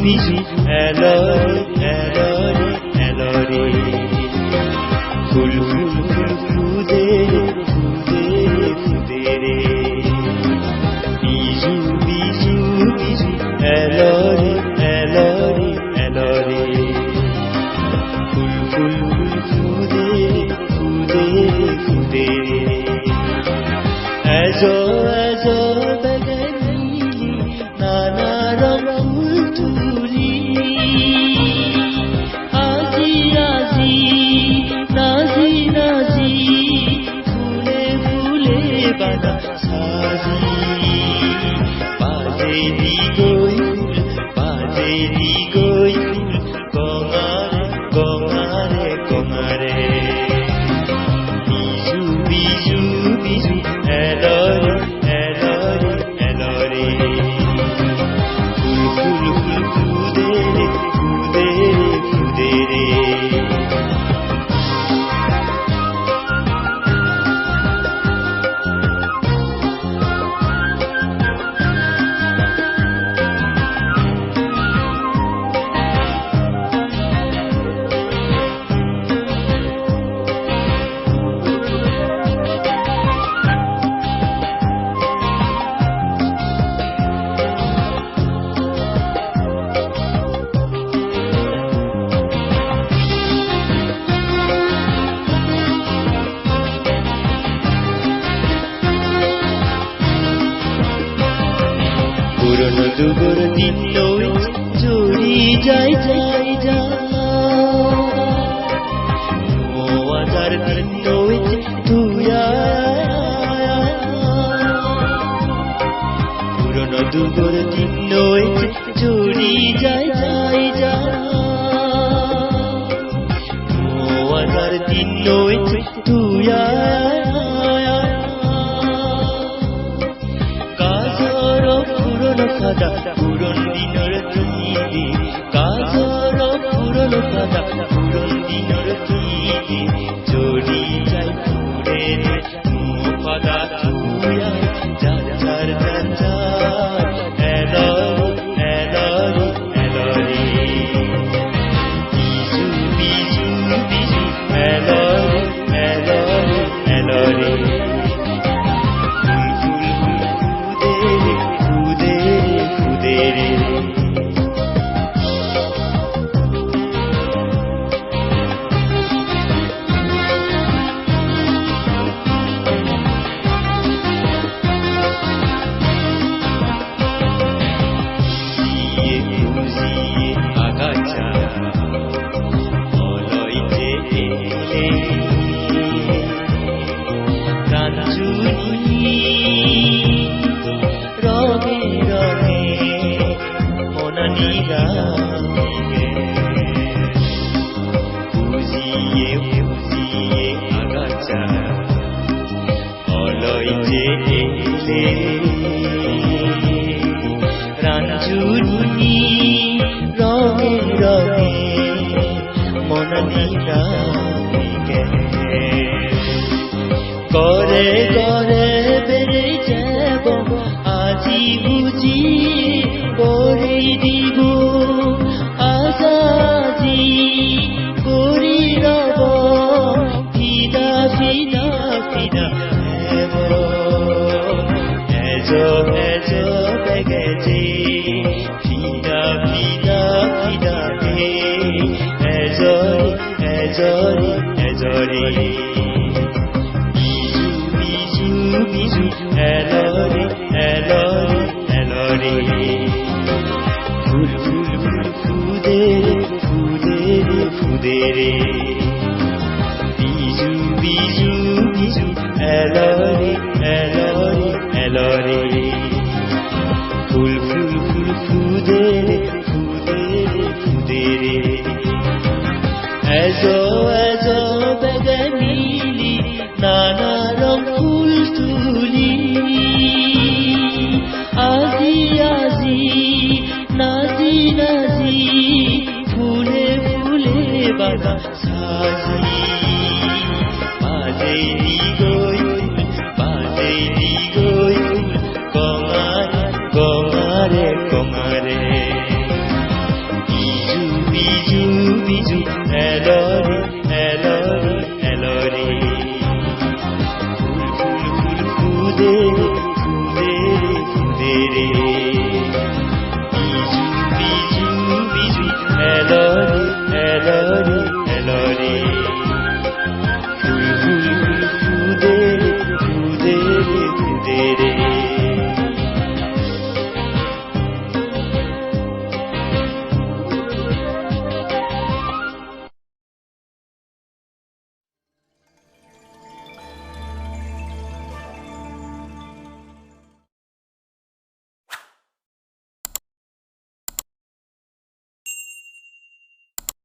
বিজু এলরে এলরে এলরে ফুল ফুল ফুল ফুদে ফুদে ফুদে রে বিজু বিজু বিজু এলরে এলরে এলরে ফুল ফুল ফুল ফুদে ফুদে ফুদে রে এজো এজো বেগনি নানা রং ফুল তুলি আজি আজি নাজি নাজি ফুলে ফুলে বানা সাজি বাজে দি গই ফুল কঙারে কঙারে কঙারে বিজু বিজু বিজু এলরে এলরে এলরে ফুল ফুল ফুল ফুদে ফুদে ফুদে রে পুরনো যুগের দিন চুরি যাই যাই যা হাজার দিন তুয়া পুরনো যুগের দিন চুরি যাই যাই যা হাজার দিন তুয়া খাদা পুরন দিনের তুইলি কাজর পুরন খাদা পুরন দিনের তুইলি চড়ি যাই পুরে খাদা তুয়া যার যার যার এলরে এলরে এলরে বিজু বিজু বিজু এলরে এলরে এলরে রাঞ্জুনি রঙে রঙে মনানীরা করে করে বেড়ে যাব আজি বুঝি করে দিব আজাজি করি রব ফিদা ফিদা ফিদা এজো এজো বেগেজি ফিদা ফিদা ফিদা হে এজরি এজরি এজরি বিজু বিজু বিজু এলরে এলরে এলরে ফুল ফুল ফুল ফুদে ফুদে ফুদে রে বিজু বিজু বিজু এলরে এলরে এলরে ফুল ফুল ফুল ফুদে ফুদে ফুদে রে এজো এজো বেগনিলি নানা রং ফুল তুলি আজি আজি নাজি নাজি ফুলে ফুলে বানা সাজি বাজে দি গই কঙারে কঙারে বিজু এলো